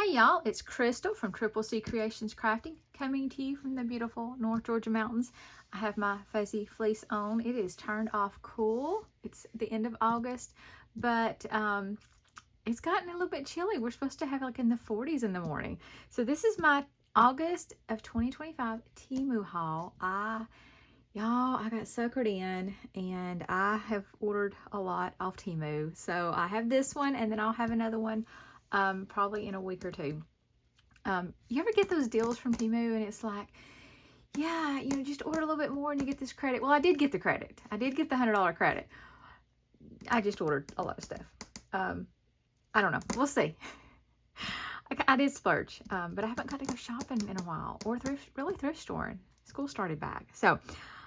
Hey y'all, it's Crystal from Triple C Creations Crafting, coming to you from the beautiful North Georgia mountains. I have my fuzzy fleece on. It is turned off cool. It's the end of August, but it's gotten a little bit chilly. We're supposed to have like in the 40s in the morning. So this is my August of 2025 Temu haul. Y'all, I got suckered in and I have ordered a lot off Temu. So I have this one and then I'll have another one probably in a week or two. You ever get those deals from Temu and it's like, yeah, you know, just order a little bit more and you get this credit. Well, I did get the credit. I did get the $100 credit. I just ordered a lot of stuff. I don't know. We'll see. I did splurge, but I haven't got to go shopping in a while or thrift storing. School started back. So,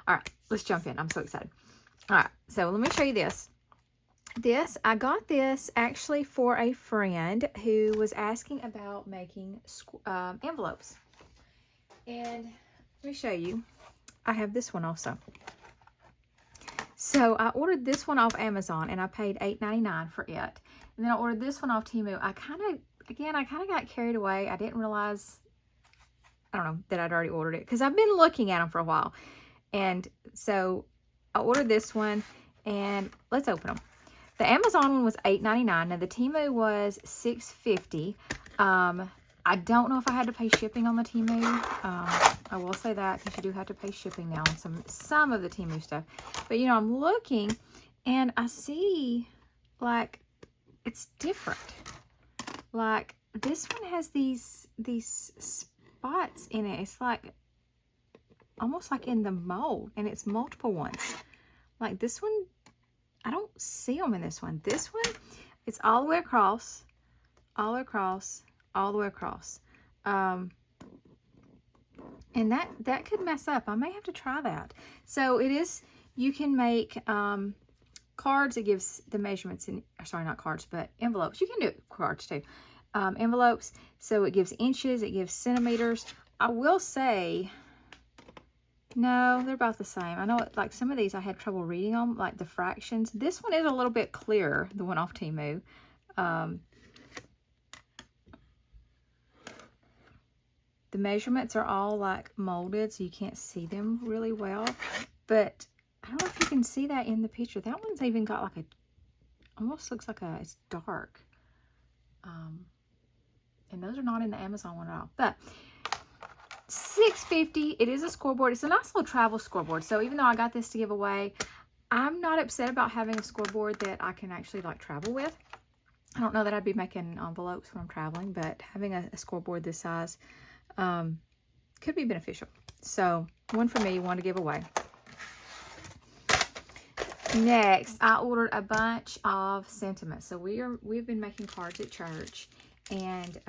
all right, let's jump in. I'm so excited. All right, so let me show you this. I got this actually for a friend who was asking about making envelopes. And let me show you. I have this one also. So I ordered this one off Amazon and I paid $8.99 for it. And then I ordered this one off Temu. I kind of got carried away. I didn't realize, I don't know, that I'd already ordered it because I've been looking at them for a while. And so I ordered this one and let's open them. The Amazon one was $8.99. Now the Temu was $6.50. I don't know if I had to pay shipping on the Temu. I will say that because you do have to pay shipping now on some of the Temu stuff. But you know, I'm looking and I see like it's different. Like this one has these spots in it. It's like almost like in the mold, and it's multiple ones. Like this one, I don't see them in this one. This one, it's all the way across, all the way across, all the way across. And that could mess up. I may have to try that. So it is, you can make cards. It gives the measurements in, sorry, not cards, but envelopes. You can do cards too. Envelopes. So it gives inches, it gives centimeters. I will say, no, they're about the same. I know, like some of these I had trouble reading them, like the fractions. This one is a little bit clearer, the one off Temu. The measurements are all like molded, so you can't see them really well. But I don't know if you can see that in the picture. That one's even got like almost looks like it's dark. And those are not in the Amazon one at all. But $6.50. It is a scoreboard. It's a nice little travel scoreboard. So even though I got this to give away, I'm not upset about having a scoreboard that I can actually like travel with. I don't know that I'd be making envelopes when I'm traveling, but having a scoreboard this size could be beneficial. So one for me, one to give away. Next, I ordered a bunch of sentiments. So we've been making cards at church, and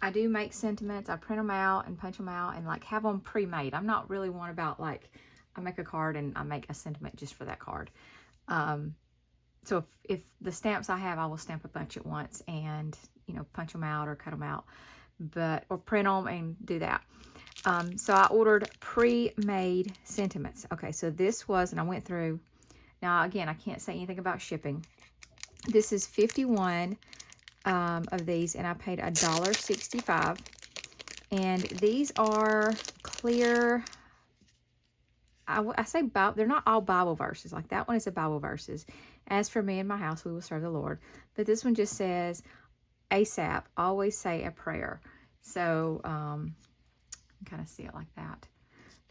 I do make sentiments. I print them out and punch them out and like have them pre-made. I'm not really one about like, I make a card and I make a sentiment just for that card. So if the stamps I have, I will stamp a bunch at once and, you know, punch them out or cut them out, or print them and do that. So I ordered pre-made sentiments. Okay, so this was, and I went through, now again, I can't say anything about shipping. This is 51 of these, and I paid $1.65. And these are clear, I say Bible, they're not all Bible verses. Like that one is a Bible verses. As for me and my house, we will serve the Lord. But this one just says, ASAP, always say a prayer. So, kind of see it like that.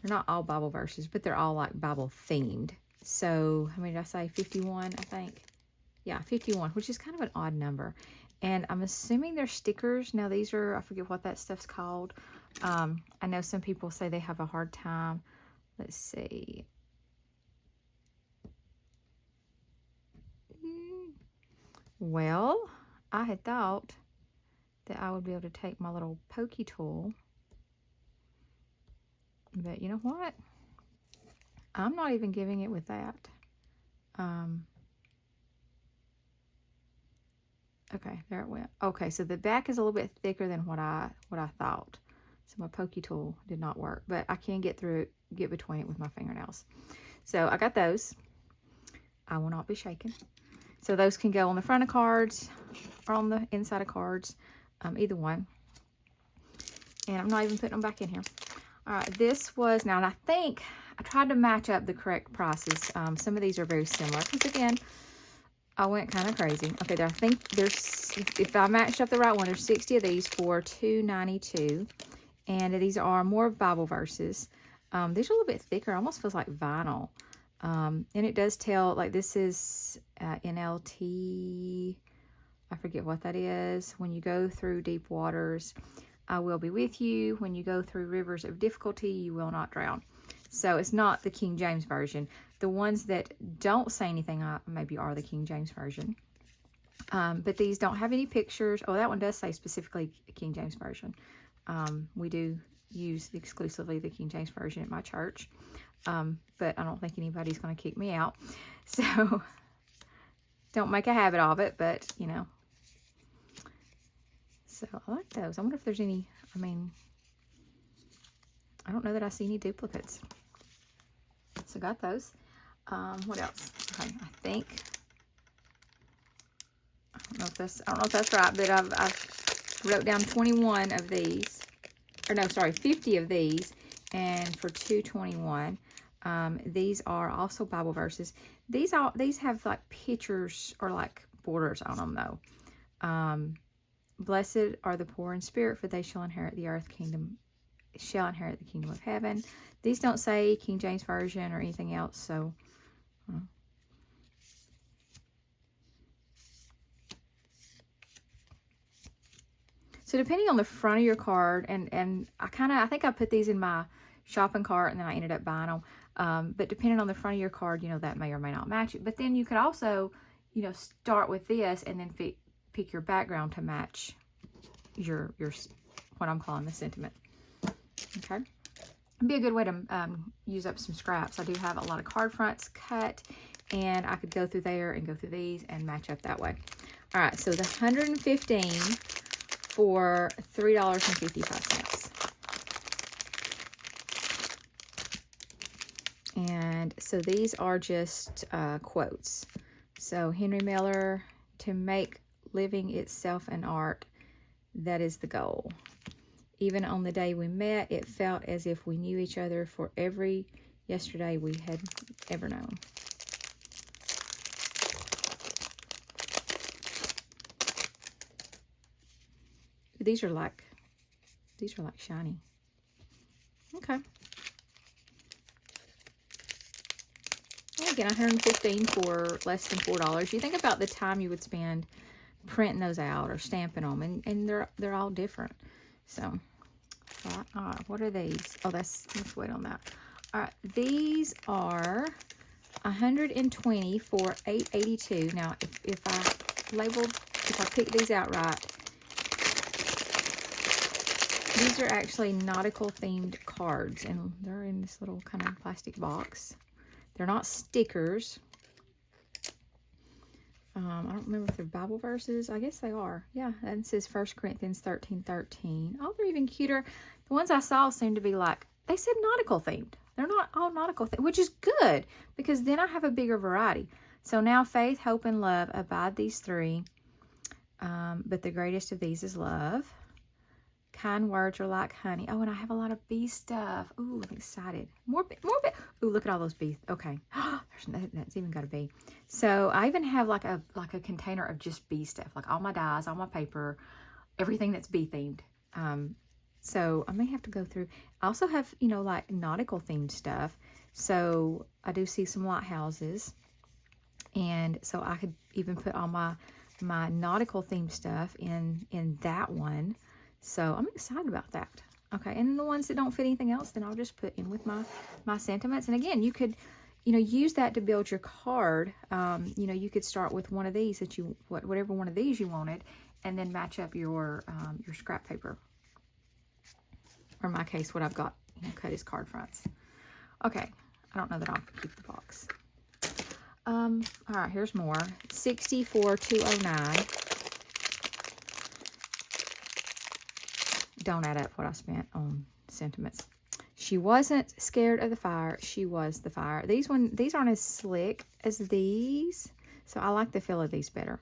They're not all Bible verses, but they're all like Bible themed. So, how many did I say? 51, I think. Yeah, 51, which is kind of an odd number. And I'm assuming they're stickers. Now, these are, I forget what that stuff's called. I know some people say they have a hard time. Let's see. Well, I had thought that I would be able to take my little pokey tool. But you know what? I'm not even giving it with that. Okay, there it went. Okay, so the back is a little bit thicker than what I thought. So my pokey tool did not work, but I can get between it with my fingernails. So I got those. I will not be shaking. So those can go on the front of cards or on the inside of cards. either one. And I'm not even putting them back in here. All right, this was, now, and I think I tried to match up the correct prices. Some of these are very similar because, again, I went kind of crazy. Okay, there, I think there's, if I matched up the right one, there's 60 of these for $2.92. And these are more Bible verses. These are a little bit thicker. Almost feels like vinyl. And it does tell, like, this is NLT. I forget what that is. When you go through deep waters, I will be with you. When you go through rivers of difficulty, you will not drown. So it's not the King James Version. The ones that don't say anything maybe are the King James Version. But these don't have any pictures. Oh, that one does say specifically King James Version. We do use exclusively the King James Version at my church. But I don't think anybody's going to kick me out. So don't make a habit of it, but, you know. So I like those. I wonder if there's any, I mean, I don't know that I see any duplicates. So got those. What else? Okay, I think, I don't know if that's right, but I've wrote down 21 of these, or no, sorry, 50 of these, and for $2.21. These are also Bible verses. These have like pictures or like borders on them though. Blessed are the poor in spirit, for they shall inherit the kingdom of heaven. These don't say King James Version or anything else, so so depending on the front of your card, and I think I put these in my shopping cart and then I ended up buying them. But depending on the front of your card, you know, that may or may not match it. But then you could also, you know, start with this and then pick your background to match your what I'm calling the sentiment. Okay. It'd be a good way to use up some scraps. I do have a lot of card fronts cut, and I could go through there and go through these and match up that way. All right, so the 115 for $3.55. And so these are just quotes. So Henry Miller, to make living itself an art, that is the goal. Even on the day we met, it felt as if we knew each other for every yesterday we had ever known. These are like shiny. Okay. Well, again, 115 for less than $4. You think about the time you would spend printing those out or stamping them, and they're all different. So, all right, what are these? Oh, let's wait on that. All right, these are 120 for $8.82. Now, if I pick these out right, these are actually nautical themed cards, and they're in this little kind of plastic box. They're not stickers. I don't remember if they're Bible verses. I guess they are. Yeah, and it says 1 Corinthians 13:13. Oh, they're even cuter. The ones I saw seem to be like, they said nautical themed. They're not all nautical themed, which is good because then I have a bigger variety. So now faith, hope, and love abide these three. But the greatest of these is love. Kind words are like honey. Oh, and I have a lot of bee stuff. Ooh, I'm excited. More bee. Ooh, look at all those bees. Okay, that's even got a bee. So I even have like a container of just bee stuff, like all my dies, all my paper, everything that's bee themed. So I may have to go through. I also have, you know, like nautical themed stuff. So I do see some lighthouses, and so I could even put all my nautical themed stuff in that one. So I'm excited about that. Okay, and then the ones that don't fit anything else, then I'll just put in with my sentiments. And again, you could, you know, use that to build your card. You know, you could start with one of these that whatever one of these you wanted, and then match up your scrap paper. Or in my case, what I've got, you know, cut is card fronts. Okay, I don't know that I'll keep the box. All right, here's more. 60 for $2.09. Don't add up what I spent on sentiments. She wasn't scared of the fire. She was the fire. These aren't as slick as these, so I like the feel of these better.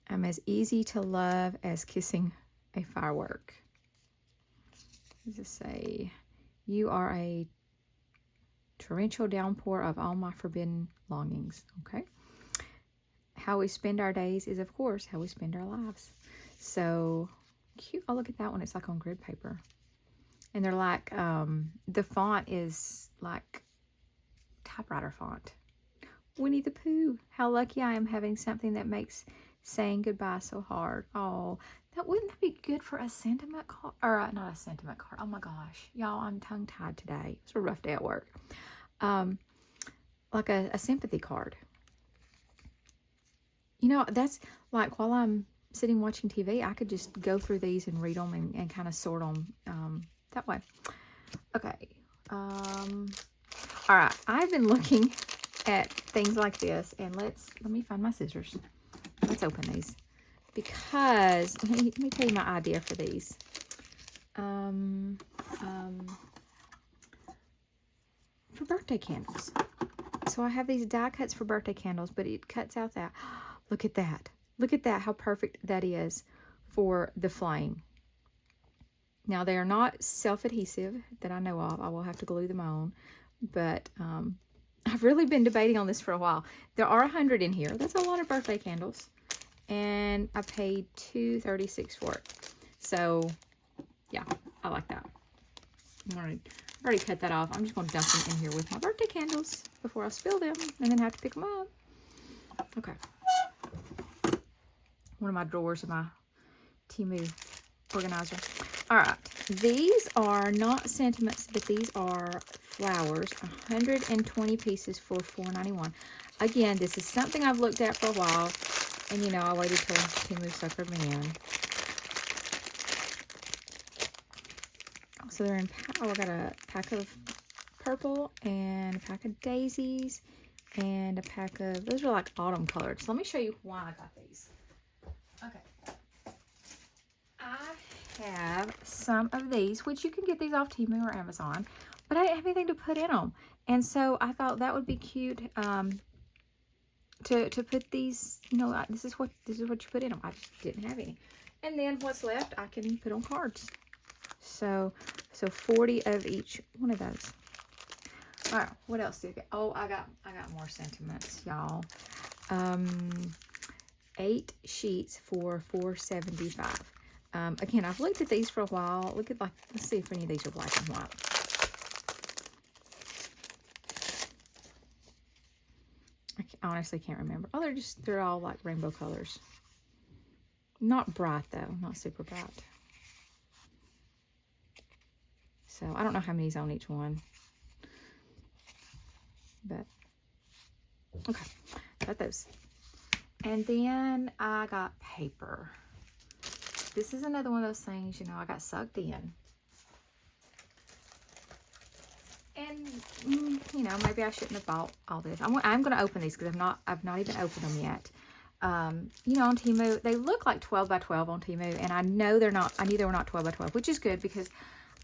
I'm as easy to love as kissing a firework. What does it say? You are a torrential downpour of all my forbidden longings. Okay. How we spend our days is, of course, how we spend our lives. So cute. Oh, look at that one. It's like on grid paper. And they're like, the font is like typewriter font. Winnie the Pooh. How lucky I am having something that makes saying goodbye so hard. Oh, wouldn't that be good for a sentiment card? Or not a sentiment card. Oh my gosh. Y'all, I'm tongue-tied today. It's a rough day at work. Like a sympathy card. You know, that's like while I'm sitting watching TV, I could just go through these and read them and kind of sort them that way. Okay. All right. I've been looking at things like this, and let me find my scissors. Let's open these because let me tell you my idea for these. For birthday candles. So I have these die cuts for birthday candles, but it cuts out that. Look at that. Look at that, how perfect that is for the flame. Now, they are not self-adhesive that I know of. I will have to glue them on. But I've really been debating on this for a while. There are 100 in here. That's a lot of birthday candles. And I paid $2.36 for it. So, yeah, I like that. I already cut that off. I'm just going to dump them in here with my birthday candles before I spill them and then have to pick them up. Okay. One of my drawers of my Temu organizer. All right. These are not sentiments, but these are flowers. 120 pieces for $4.91. Again, this is something I've looked at for a while. And, you know, I waited till Temu suckered me in. So they're in, I got a pack of purple and a pack of daisies and a pack of, those are like autumn colored. So let me show you why I got these. Okay. I have some of these, which you can get these off Temu or Amazon, but I didn't have anything to put in them. And so I thought that would be cute to put these, you know, this is what you put in them. I just didn't have any. And then what's left, I can put on cards. So 40 of each one of those. All right, what else did I get? Oh, I got more sentiments, y'all. 8 sheets for $4.75. Again, I've looked at these for a while. Look at, like, let's see if any of these are black and white. I honestly can't remember. Oh, they're all like rainbow colors. Not bright though, not super bright. So I don't know how many's on each one. But okay, got those. And then I got paper. This is another one of those things, you know, I got sucked in. And, you know, maybe I shouldn't have bought all this. I'm going to open these because I've not even opened them yet. You know, on Temu, they look like 12 by 12 on Temu. And I know they're not, I knew they were not 12 by 12, which is good because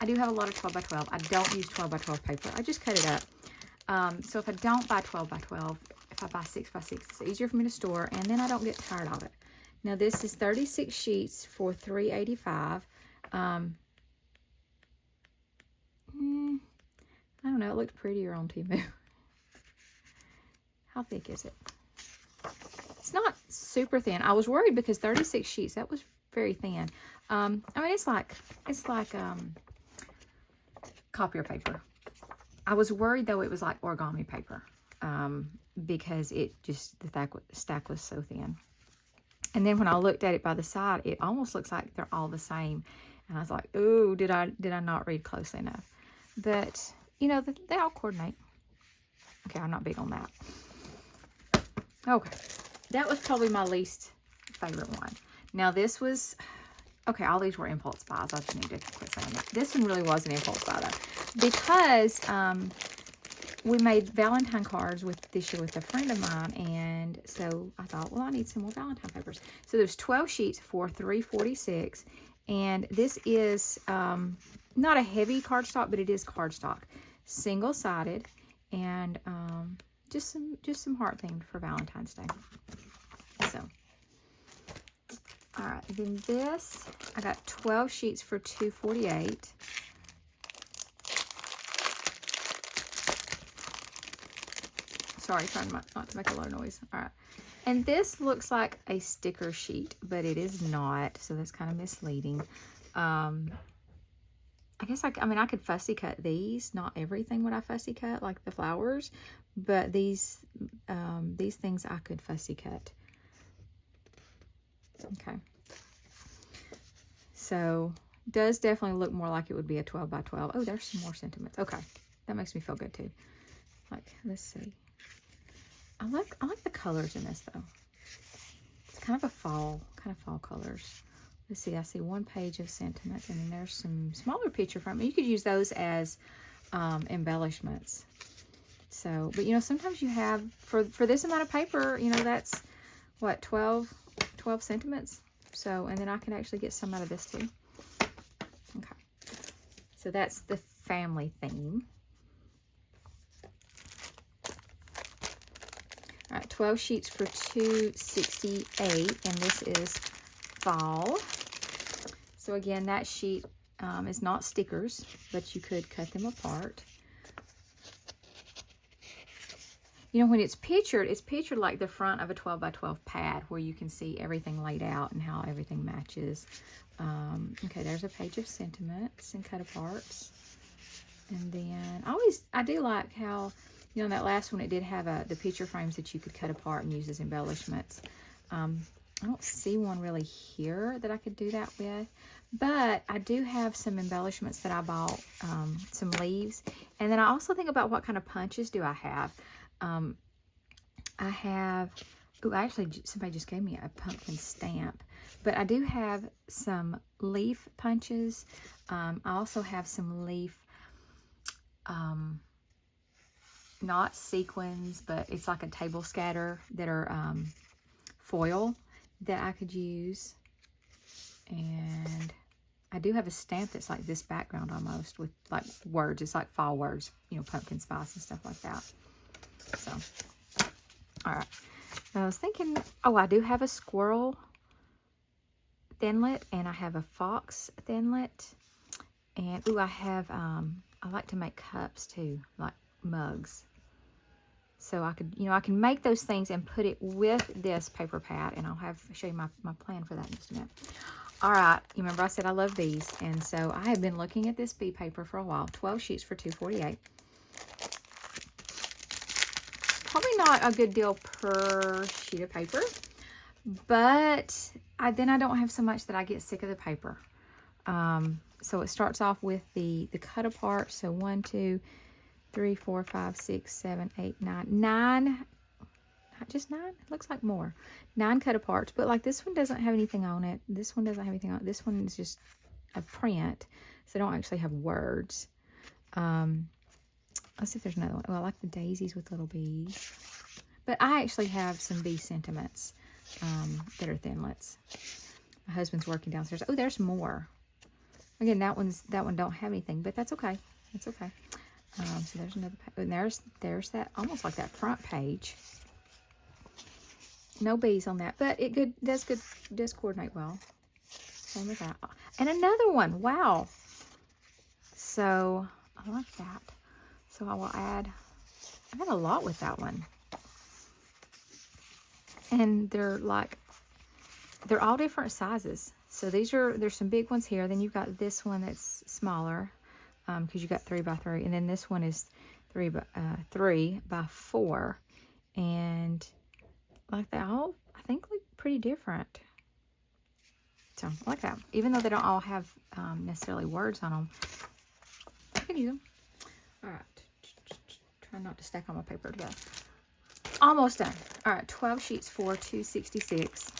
I do have a lot of 12 by 12. I don't use 12 by 12 paper. I just cut it up. So if I don't buy 12 by 12, if I buy 6 by 6, it's easier for me to store. And then I don't get tired of it. Now, this is 36 sheets for $3.85. I don't know. It looked prettier on Temu. How thick is it? It's not super thin. I was worried because 36 sheets, that was very thin. I mean, it's like copier paper. I was worried though it was like origami paper because it just, the stack was so thin. And then when I looked at it by the side, it almost looks like they're all the same. And I was like, ooh, did I not read closely enough? But, you know, they all coordinate. Okay, I'm not big on that. Okay, that was probably my least favorite one. Now, this was, okay, all these were impulse buys. I just need to quit saying that. This one really was an impulse buy, though. Because we made Valentine cards this year with a friend of mine, and so I thought, well, I need some more Valentine papers. So there's 12 sheets for $3.46, and this is not a heavy cardstock, but it is cardstock, single-sided, and just some heart themed for Valentine's Day. So All right, then this, I got 12 sheets for $2.48. Sorry, trying not to make a lot of noise. All right. And this looks like a sticker sheet, but it is not, so that's kind of misleading. I guess I mean, I could fussy cut these. Not everything would I fussy cut, like the flowers, but these things I could fussy cut. Okay. So, does definitely look more like it would be a 12 by 12. Oh, there's some more sentiments. Okay. That makes me feel good too. Like, let's see. I like the colors in this though. It's kind of fall colors. Let's see, I see one page of sentiments, and then there's some smaller picture from it. You could use those as embellishments. So, but you know, sometimes you have, for this amount of paper, you know, that's what, 12 sentiments. So, and then I can actually get some out of this too. Okay. So that's the family theme. All right, 12 sheets for $2.68, and this is fall. So again, that sheet is not stickers, but you could cut them apart. You know, when it's pictured like the front of a 12 by 12 pad, where you can see everything laid out and how everything matches. Okay, there's a page of sentiments and cut aparts. And then I do like how, you know, in that last one, it did have the picture frames that you could cut apart and use as embellishments. I don't see one really here that I could do that with, but I do have some embellishments that I bought, some leaves. And then I also think about what kind of punches do I have. I have, actually somebody just gave me a pumpkin stamp, but I do have some leaf punches. I also have some leaf, not sequins, but it's like a table scatter that are foil that I could use. And I do have a stamp that's like this background almost, with like words. It's like fall words, you know, pumpkin spice and stuff like that. So, all right. I was thinking, oh, I do have a squirrel thinlet, and I have a fox thinlet. And, I have, I like to make cups too, like mugs. So I could, you know, I can make those things and put it with this paper pad, and I'll show you my plan for that in just a minute. All right, you remember I said I love bees, and so I have been looking at this bee paper for a while. 12 sheets for $2.48. Probably not a good deal per sheet of paper, but then I don't have so much that I get sick of the paper. So it starts off with the cut apart. So 1, 2, 3, 4, 5, 6, 7, 8, 9. 9, not just 9, it looks like more. 9 cut aparts, but like this one doesn't have anything on it. This one doesn't have anything on it. This one is just a print, so they don't actually have words. Let's see if there's another one. Well, I like the daisies with little bees. But I actually have some bee sentiments that are thinlets. My husband's working downstairs. Oh, there's more. Again, that one don't have anything, but that's okay. That's okay. So there's another page. And there's that, almost like that front page. No bees on that, but it does coordinate well. Same with that. And another one. Wow. So I like that. So I will add a lot with that one. And they're all different sizes. So there's some big ones here. Then you've got this one that's smaller, because you got 3 by 3, and then this one is 3 by 4, and like they all, I think, look pretty different. So I like that, even though they don't all have necessarily words on them. I can use them. All right, try not to stack all my paper together. Almost done. All right, 12 sheets for $2.66.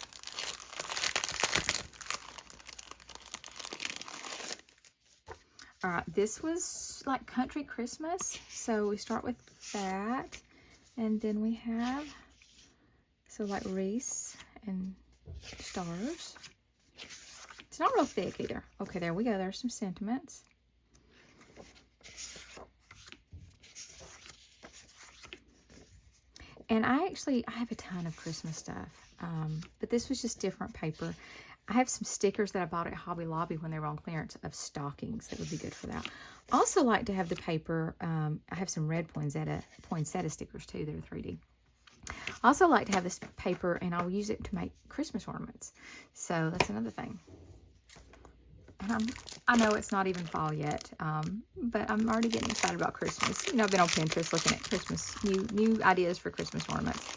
All right, this was like Country Christmas. So we start with that. And then we have, so like wreaths and stars. It's not real thick either. Okay, there we go. There's some sentiments. And I have a ton of Christmas stuff. But this was just different paper. I have some stickers that I bought at Hobby Lobby when they were on clearance of stockings. That would be good for that. Also like to have the paper. I have some red poinsettia stickers too. They're 3D. I also like to have this paper, and I'll use it to make Christmas ornaments. So that's another thing. And I know it's not even fall yet, but I'm already getting excited about Christmas. You know, I've been on Pinterest looking at Christmas, new ideas for Christmas ornaments.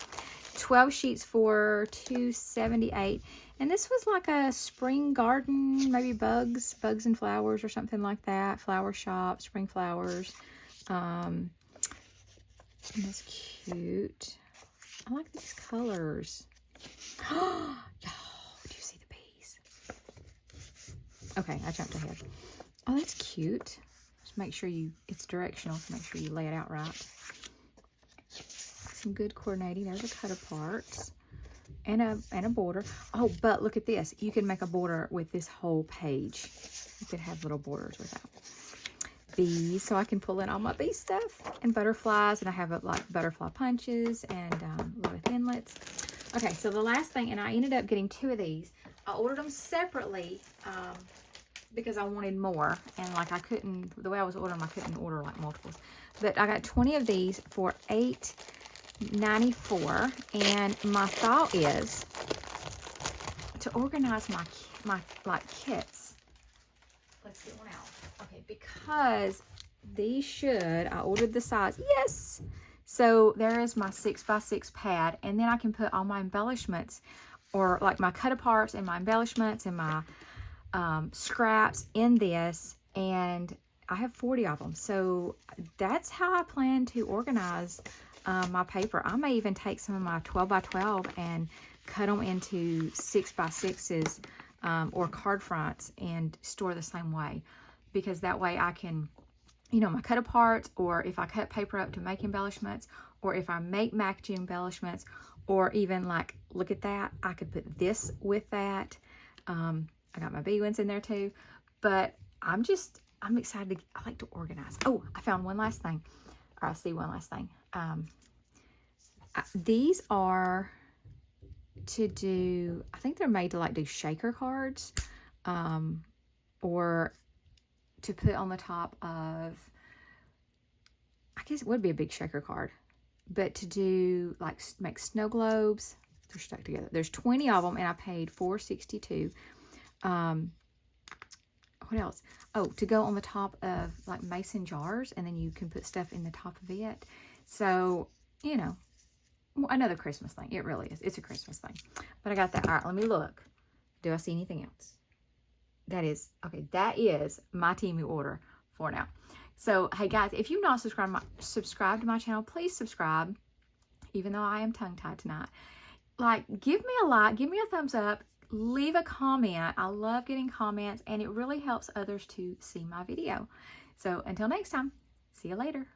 12 sheets for $2.78. And this was like a spring garden, maybe bugs and flowers or something like that. Flower shop, spring flowers. And that's cute. I like these colors. Oh, do you see the bees? Okay, I jumped ahead. Oh, that's cute. Just make sure it's directional, so make sure you lay it out right. Some good coordinating. There's a cut apart and a border. Oh, but look at this. You can make a border with this whole page. You could have little borders with that. Bees, so I can pull in all my bee stuff, and butterflies, and I have like butterfly punches and a lot of thinlets. Okay, so the last thing, and I ended up getting 2 of these. I ordered them separately because I wanted more, and like I couldn't, the way I was ordering them, I couldn't order like multiples. But I got 20 of these for $8.94, and my thought is to organize my like kits. Let's get one out. Okay, because these I ordered the size. Yes! So there is my 6x6 pad, and then I can put all my embellishments, or like my cut aparts and my embellishments and my scraps in this, and I have 40 of them. So that's how I plan to organize my paper. I may even take some of my 12x12 and cut them into 6x6s or card fronts and store the same way. Because that way I can, you know, my cut apart, or if I cut paper up to make embellishments, or if I make packaging embellishments, or even like, look at that, I could put this with that. I got my bee ones in there too, but I'm excited. I like to organize. Oh, I found one last thing, or I see one last thing. These are to do, I think they're made to like do shaker cards, or to put on the top of, I guess it would be a big shaker card, but to do like make snow globes. They're stuck together. There's 20 of them, and I paid $4.62. What else? Oh, to go on the top of like mason jars, and then you can put stuff in the top of it. So, you know, another Christmas thing. It really is. It's a Christmas thing. But I got that. All right, let me look. Do I see anything else? That is, okay, that is my Temu order for now. So, hey guys, if you've not subscribed to my channel, please subscribe, even though I am tongue-tied tonight. Like, give me a like, give me a thumbs up, leave a comment. I love getting comments, and it really helps others to see my video. So, until next time, see you later.